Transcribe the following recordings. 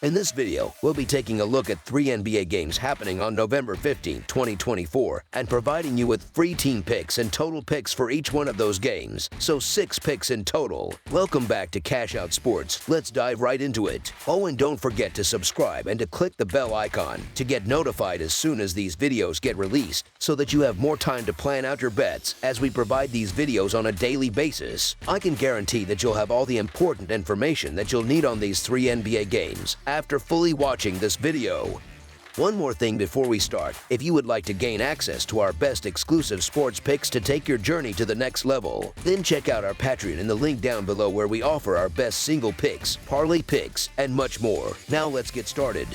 In this video, we'll be taking a look at 3 NBA games happening on November 15, 2024, and providing you with free team picks and total picks for each one of those games, so 6 picks in total. Welcome back to Cash Out Sports. Let's dive right into it. Oh, and don't forget to subscribe and to click the bell icon to get notified as soon as these videos get released, so that you have more time to plan out your bets as we provide these videos on a daily basis. I can guarantee that you'll have all the important information that you'll need on these 3 NBA games after fully watching this video. One more thing before we start: if you would like to gain access to our best exclusive sports picks to take your journey to the next level, then check out our Patreon in the link down below, where we offer our best single picks, parlay picks, and much more. Now let's get started.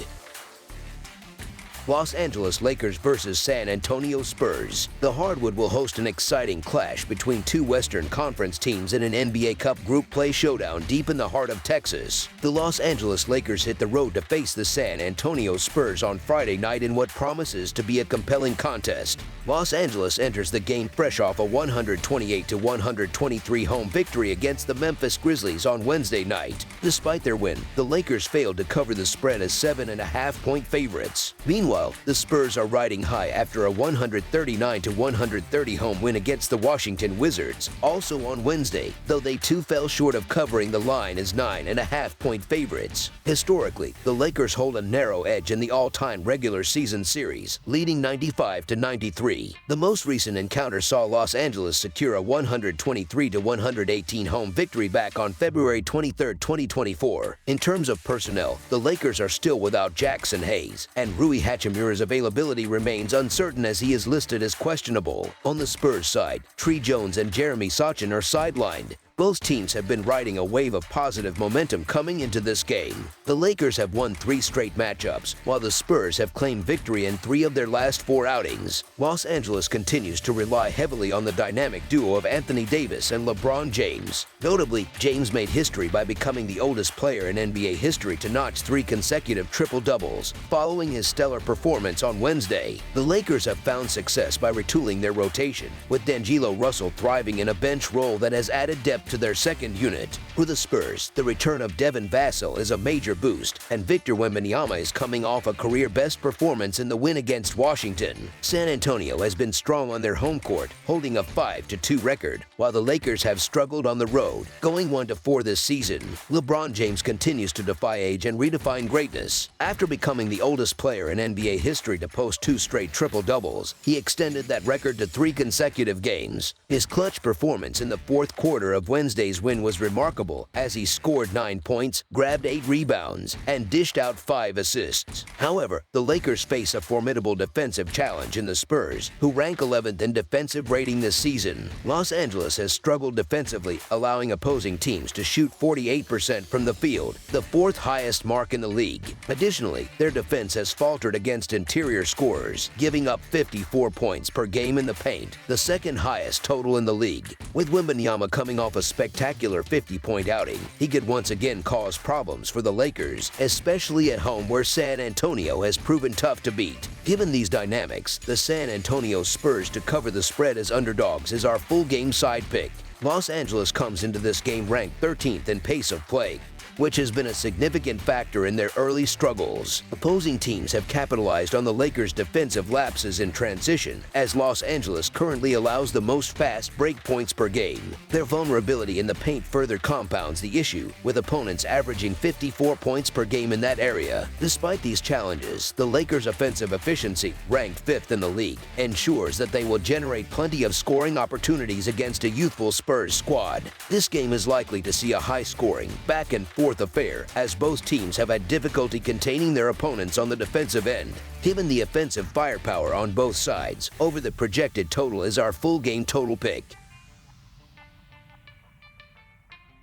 Los Angeles Lakers versus San Antonio Spurs. The Hardwood will host an exciting clash between 2 Western Conference teams in an NBA Cup group play showdown deep in the heart of Texas. The Los Angeles Lakers hit the road to face the San Antonio Spurs on Friday night in what promises to be a compelling contest. Los Angeles enters the game fresh off a 128-123 home victory against the Memphis Grizzlies on Wednesday night. Despite their win, the Lakers failed to cover the spread as 7.5-point favorites. Meanwhile, the Spurs are riding high after a 139-130 home win against the Washington Wizards, also on Wednesday, though they too fell short of covering the line as 9.5-point favorites. Historically, the Lakers hold a narrow edge in the all-time regular season series, leading 95-93. The most recent encounter saw Los Angeles secure a 123-118 home victory back on February 23, 2024. In terms of personnel, the Lakers are still without Jackson Hayes, and Rui Hachimura's availability remains uncertain as he is listed as questionable. On the Spurs side, Tre Jones and Jeremy Sochan are sidelined. Both teams have been riding a wave of positive momentum coming into this game. The Lakers have won 3 straight matchups, while the Spurs have claimed victory in 3 of their last 4 outings. Los Angeles continues to rely heavily on the dynamic duo of Anthony Davis and LeBron James. Notably, James made history by becoming the oldest player in NBA history to notch 3 consecutive triple-doubles, following his stellar performance on Wednesday. The Lakers have found success by retooling their rotation, with D'Angelo Russell thriving in a bench role that has added depth to their second unit. For the Spurs, the return of Devin Vassell is a major boost, and Victor Wembanyama is coming off a career-best performance in the win against Washington. San Antonio has been strong on their home court, holding a 5-2 record, while the Lakers have struggled on the road, going 1-4 this season. LeBron James continues to defy age and redefine greatness. After becoming the oldest player in NBA history to post 2 straight triple-doubles, he extended that record to 3 consecutive games. His clutch performance in the fourth quarter of Wednesday's win was remarkable, as he scored 9 points, grabbed 8 rebounds, and dished out 5 assists. However, the Lakers face a formidable defensive challenge in the Spurs, who rank 11th in defensive rating this season. Los Angeles has struggled defensively, allowing opposing teams to shoot 48% from the field, the 4th highest mark in the league. Additionally, their defense has faltered against interior scorers, giving up 54 points per game in the paint, the 2nd highest total in the league. With Wembanyama coming off a spectacular 50-point outing, he could once again cause problems for the Lakers, especially at home where San Antonio has proven tough to beat. Given these dynamics, the San Antonio Spurs to cover the spread as underdogs is our full game side pick. Los Angeles comes into this game ranked 13th in pace of play, which has been a significant factor in their early struggles. Opposing teams have capitalized on the Lakers' defensive lapses in transition, as Los Angeles currently allows the most fast break points per game. Their vulnerability in the paint further compounds the issue, with opponents averaging 54 points per game in that area. Despite these challenges, the Lakers' offensive efficiency, ranked 5th in the league, ensures that they will generate plenty of scoring opportunities against a youthful Spurs squad. This game is likely to see a high-scoring, back-and-forth affair, as both teams have had difficulty containing their opponents on the defensive end. Given the offensive firepower on both sides, over the projected total is our full game total pick.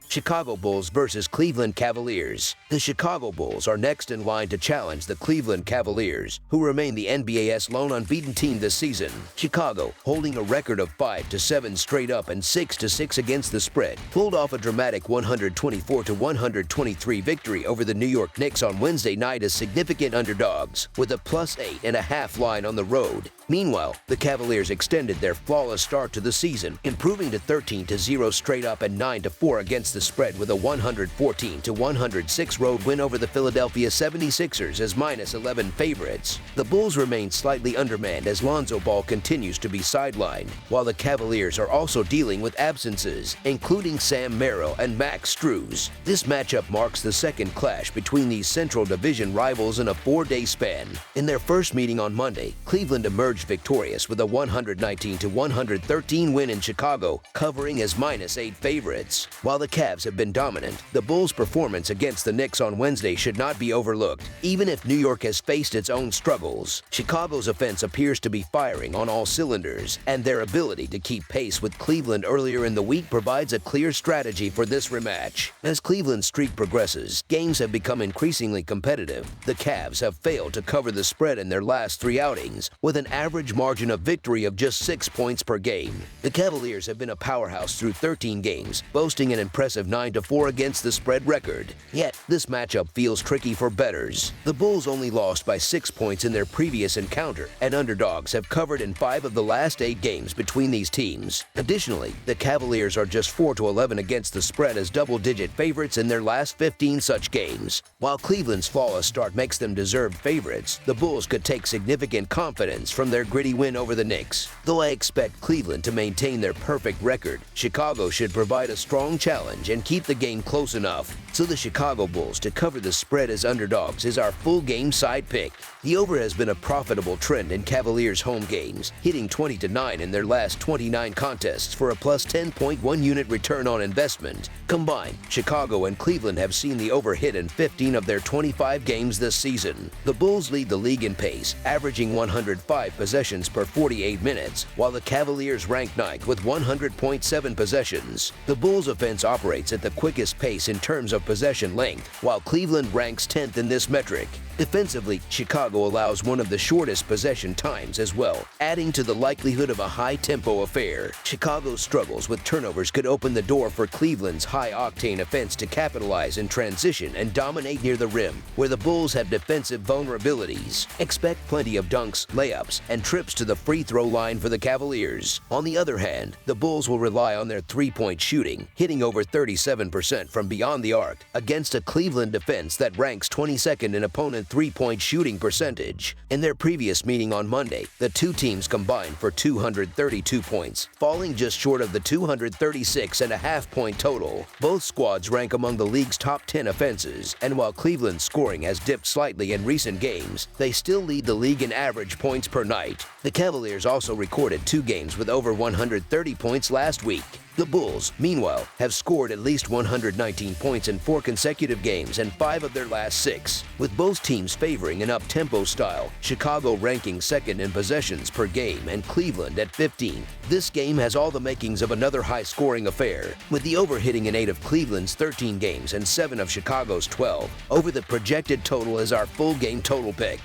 Chicago Bulls versus Cleveland Cavaliers. The Chicago Bulls are next in line to challenge the Cleveland Cavaliers, who remain the NBA's lone unbeaten team this season. Chicago, holding a record of 5-7 straight up and 6-6 against the spread, pulled off a dramatic 124-123 victory over the New York Knicks on Wednesday night as significant underdogs, with a +8.5 line on the road. Meanwhile, the Cavaliers extended their flawless start to the season, improving to 13-0 straight up and 9-4 against the spread with a 114-106 road win over the Philadelphia 76ers as -11 favorites. The Bulls remain slightly undermanned as Lonzo Ball continues to be sidelined, while the Cavaliers are also dealing with absences, including Sam Merrill and Max Strus. This matchup marks the second clash between these Central Division rivals in a 4-day span. In their first meeting on Monday, Cleveland emerged victorious with a 119-113 win in Chicago, covering as -8 favorites. While the Cavs have been dominant, the Bulls' performance against the Knicks on Wednesday should not be overlooked. Even if New York has faced its own struggles, Chicago's offense appears to be firing on all cylinders, and their ability to keep pace with Cleveland earlier in the week provides a clear strategy for this rematch. As Cleveland's streak progresses, games have become increasingly competitive. The Cavs have failed to cover the spread in their last 3 outings, with an average margin of victory of just 6 points per game. The Cavaliers have been a powerhouse through 13 games, boasting an impressive 9-4 against the spread record. Yet, this matchup feels tricky for bettors. The Bulls only lost by 6 points in their previous encounter, and underdogs have covered in 5 of the last 8 games between these teams. Additionally, the Cavaliers are just 4-11 against the spread as double-digit favorites in their last 15 such games. While Cleveland's flawless start makes them deserved favorites, the Bulls could take significant confidence from their gritty win over the Knicks. Though I expect Cleveland to maintain their perfect record, Chicago should provide a strong challenge and keep the game close enough. So the Chicago Bulls to cover the spread as underdogs is our full game side pick. The over has been a profitable trend in Cavaliers home games, hitting 20-9 in their last 29 contests for a plus 10.1 unit return on investment. Combined, Chicago and Cleveland have seen the over hit in 15 of their 25 games this season. The Bulls lead the league in pace, averaging 105 possessions per 48 minutes, while the Cavaliers rank 9th with 100.7 possessions. The Bulls' offense operates at the quickest pace in terms of possession length, while Cleveland ranks 10th in this metric. Defensively, Chicago allows one of the shortest possession times as well, adding to the likelihood of a high-tempo affair. Chicago's struggles with turnovers could open the door for Cleveland's high-octane offense to capitalize in transition and dominate near the rim, where the Bulls have defensive vulnerabilities. Expect plenty of dunks, layups, and trips to the free throw line for the Cavaliers. On the other hand, the Bulls will rely on their three-point shooting, hitting over 37% from beyond the arc against a Cleveland defense that ranks 22nd in opponent three-point shooting percentage. In their previous meeting on Monday, the two teams combined for 232 points, falling just short of the 236.5-point total. Both squads rank among the league's top 10 offenses, and while Cleveland's scoring has dipped slightly in recent games, they still lead the league in average points per night. The Cavaliers also recorded 2 games with over 130 points last week. The Bulls, meanwhile, have scored at least 119 points in 4 consecutive games and 5 of their last 6, with both teams favoring an up-tempo style, Chicago ranking 2nd in possessions per game and Cleveland at 15th. This game has all the makings of another high-scoring affair, with the over hitting in 8 of Cleveland's 13 games and 7 of Chicago's 12. Over the projected total is our full game total pick.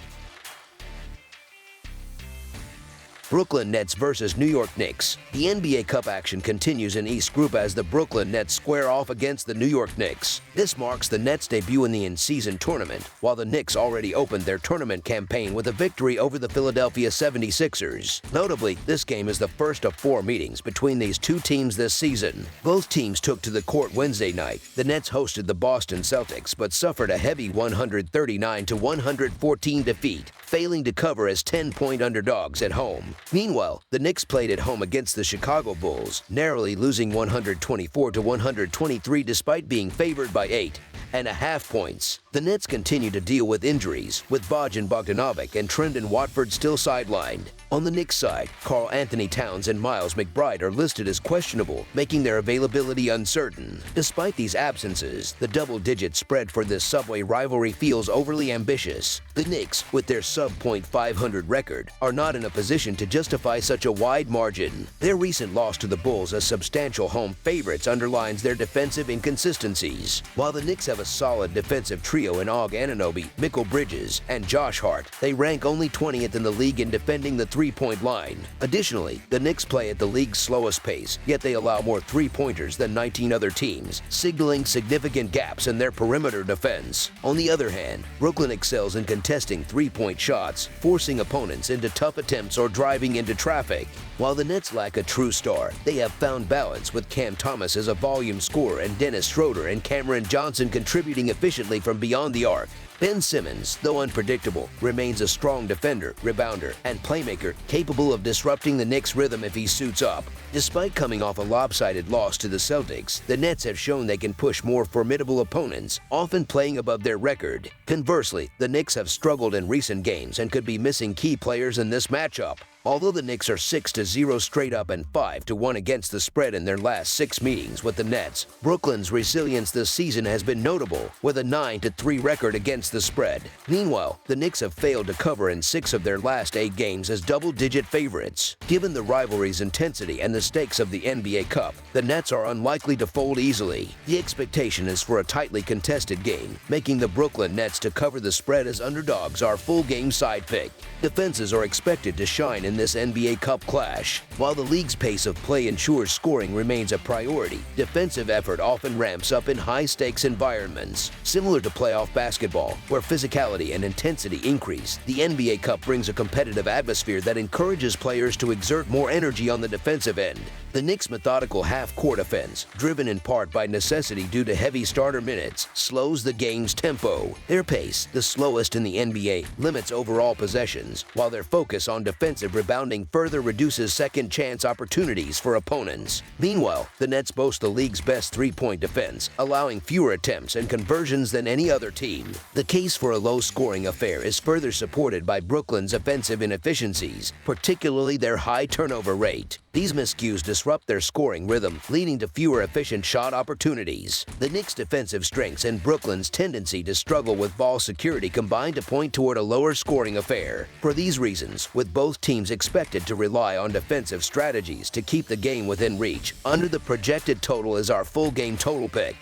Brooklyn Nets versus New York Knicks. The NBA Cup action continues in East Group as the Brooklyn Nets square off against the New York Knicks. This marks the Nets' debut in the in-season tournament, while the Knicks already opened their tournament campaign with a victory over the Philadelphia 76ers. Notably, this game is the first of 4 meetings between these two teams this season. Both teams took to the court Wednesday night. The Nets hosted the Boston Celtics but suffered a heavy 139-114 defeat, failing to cover as 10-point underdogs at home. Meanwhile, the Knicks played at home against the Chicago Bulls, narrowly losing 124-123 despite being favored by 8.5 points. The Nets continue to deal with injuries, with Bojan Bogdanovic and Trendon Watford still sidelined. On the Knicks side, Karl Anthony Towns and Miles McBride are listed as questionable, making their availability uncertain. Despite these absences, the double-digit spread for this subway rivalry feels overly ambitious. The Knicks, with their sub-.500 record, are not in a position to justify such a wide margin. Their recent loss to the Bulls as substantial home favorites underlines their defensive inconsistencies. While the Knicks have a solid defensive trio trio in Og Anunoby, Mikal Bridges, and Josh Hart, they rank only 20th in the league in defending the three-point line. Additionally, the Knicks play at the league's slowest pace, yet they allow more three-pointers than 19 other teams, signaling significant gaps in their perimeter defense. On the other hand, Brooklyn excels in contesting three-point shots, forcing opponents into tough attempts or driving into traffic. While the Nets lack a true star, they have found balance with Cam Thomas as a volume scorer and Dennis Schroeder and Cameron Johnson contributing efficiently from beyond the arc. Ben Simmons, though unpredictable, remains a strong defender, rebounder, and playmaker capable of disrupting the Knicks' rhythm if he suits up. Despite coming off a lopsided loss to the Celtics, the Nets have shown they can push more formidable opponents, often playing above their record. Conversely, the Knicks have struggled in recent games and could be missing key players in this matchup. Although the Knicks are 6-0 straight up and 5-1 against the spread in their last 6 meetings with the Nets, Brooklyn's resilience this season has been notable, with a 9-3 record against the spread. Meanwhile, the Knicks have failed to cover in 6 of their last 8 games as double-digit favorites. Given the rivalry's intensity and the stakes of the NBA Cup, the Nets are unlikely to fold easily. The expectation is for a tightly contested game, making the Brooklyn Nets to cover the spread as underdogs our full-game side pick. Defenses are expected to shine in this NBA Cup clash. While the league's pace of play ensures scoring remains a priority, defensive effort often ramps up in high-stakes environments. Similar to playoff basketball, where physicality and intensity increase, the NBA Cup brings a competitive atmosphere that encourages players to exert more energy on the defensive end. The Knicks' methodical half-court offense, driven in part by necessity due to heavy starter minutes, slows the game's tempo. Their pace, the slowest in the NBA, limits overall possessions, while their focus on defensive rebounding further reduces second-chance opportunities for opponents. Meanwhile, the Nets boast the league's best three-point defense, allowing fewer attempts and conversions than any other team. The case for a low-scoring affair is further supported by Brooklyn's offensive inefficiencies, particularly their high turnover rate. These miscues disrupt their scoring rhythm, leading to fewer efficient shot opportunities. The Knicks' defensive strengths and Brooklyn's tendency to struggle with ball security combine to point toward a lower-scoring affair. For these reasons, with both teams expected to rely on defensive strategies to keep the game within reach, under the projected total is our full-game total pick.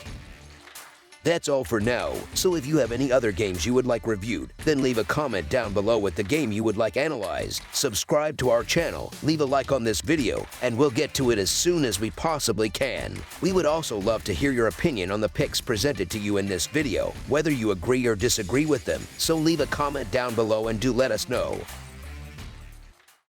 That's all for now, so if you have any other games you would like reviewed, then leave a comment down below with the game you would like analyzed. Subscribe to our channel, leave a like on this video, and we'll get to it as soon as we possibly can. We would also love to hear your opinion on the picks presented to you in this video, whether you agree or disagree with them, so leave a comment down below and do let us know.